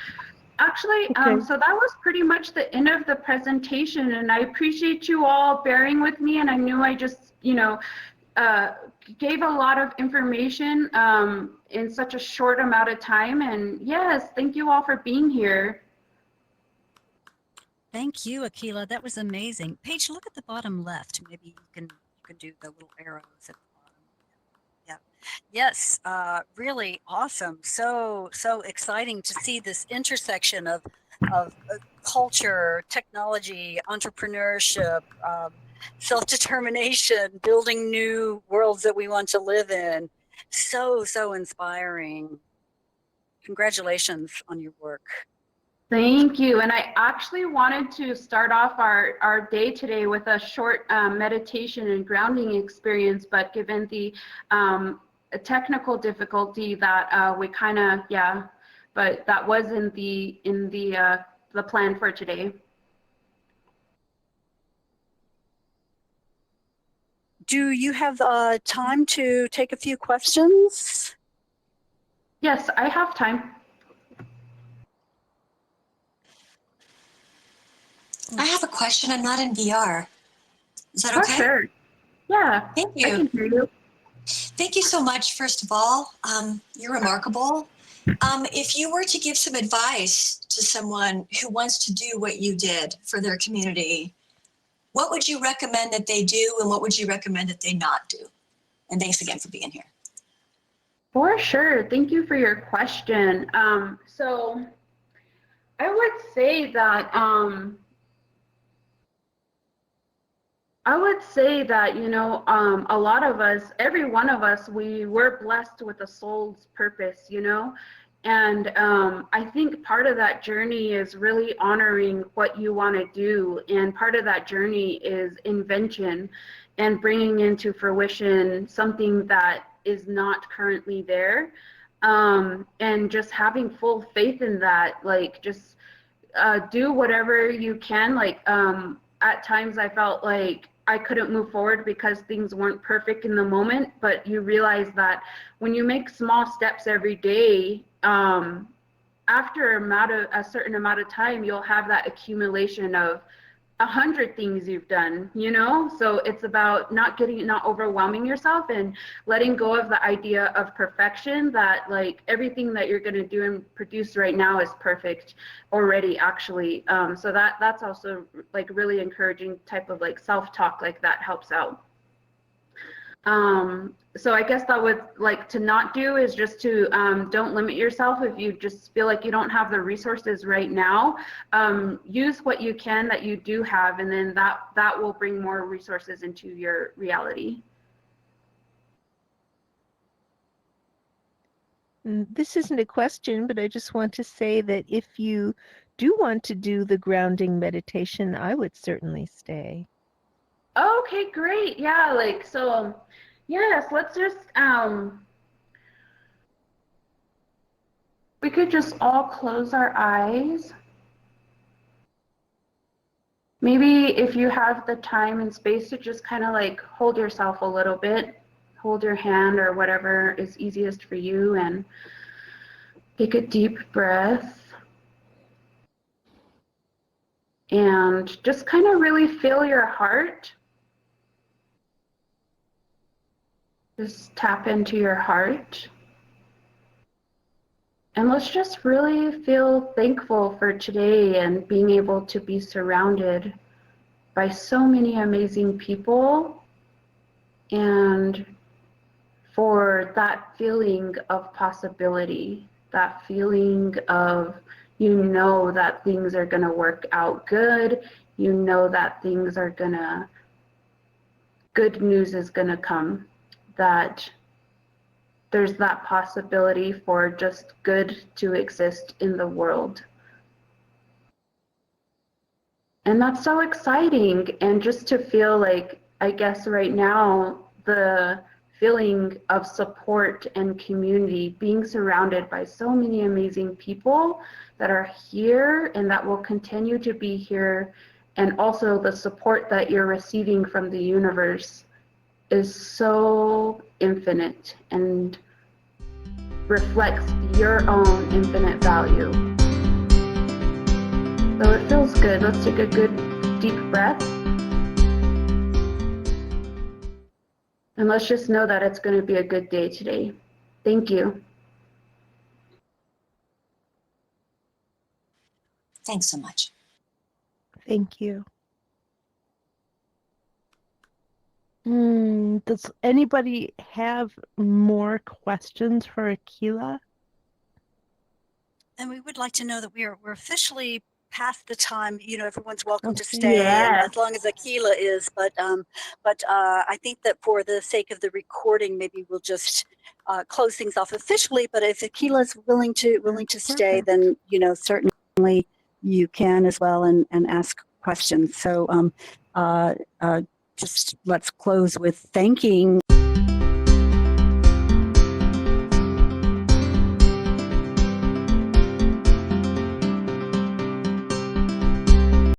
Actually, okay. So that was pretty much the end of the presentation, and I appreciate you all bearing with me, and I knew I just, you know, gave a lot of information in such a short amount of time, and yes, thank you all for being here. Thank you, Akilah. That was amazing. Paige, look at the bottom left. Maybe you can do the little arrows at the bottom. Yeah. Yes. Really awesome. So exciting to see this intersection of culture, technology, entrepreneurship, self-determination, building new worlds that we want to live in. So inspiring. Congratulations on your work. Thank you. And I actually wanted to start off our day today with a short meditation and grounding experience, but given the technical difficulty that we kind of, yeah, but that was in the plan for today. Do you have time to take a few questions? Yes, I have time. I have a question. I'm not in VR. Is that okay? Sure. Yeah. Thank you. I can hear you. Thank you so much, first of all. You're remarkable. If you were to give some advice to someone who wants to do what you did for their community, what would you recommend that they do, and what would you recommend that they not do? And thanks again for being here. For sure. Thank you for your question. So I would say that you know, a lot of us, every one of us, we were blessed with a soul's purpose, you know, And I think part of that journey is really honoring what you want to do. And part of that journey is invention and bringing into fruition something that is not currently there. And just having full faith in that, like just do whatever you can. Like at times I felt like I couldn't move forward because things weren't perfect in the moment, but you realize that when you make small steps every day, after a certain amount of time, you'll have that accumulation of 100 things you've done, you know? So it's about not overwhelming yourself and letting go of the idea of perfection, that like everything that you're going to do and produce right now is perfect already, actually. So that's also like really encouraging type of like self-talk, like that helps out. So I guess that would like to not do is just to don't limit yourself if you just feel like you don't have the resources right now. Use what you can that you do have, and then that will bring more resources into your reality. This isn't a question, but I just want to say that if you do want to do the grounding meditation, I would certainly stay. Okay, great. Yeah, like so. Yes, let's just we could just all close our eyes. Maybe if you have the time and space to just kind of like hold yourself a little bit, hold your hand or whatever is easiest for you, and take a deep breath. And just kind of really feel your heart. Just tap into your heart. And let's just really feel thankful for today and being able to be surrounded by so many amazing people, and for that feeling of possibility, that feeling of, you know, that things are going to work out good, you know that things are going to, good news is going to come, that there's that possibility for just good to exist in the world. And that's so exciting. And just to feel like, I guess right now, the feeling of support and community, being surrounded by so many amazing people that are here and that will continue to be here, and also the support that you're receiving from the universe is so infinite and reflects your own infinite value. So it feels good. Let's take a good deep breath. And let's just know that it's going to be a good day today. Thank you. Thanks so much. Thank you. Does anybody have more questions for Akilah? And we would like to know that we're officially past the time. You know, everyone's welcome to Okay. stay Yes. as long as Akilah is. But I think that for the sake of the recording, maybe we'll just close things off officially. But if Akilah's willing to stay, then you know certainly you can as well and ask questions. So just let's close with thanking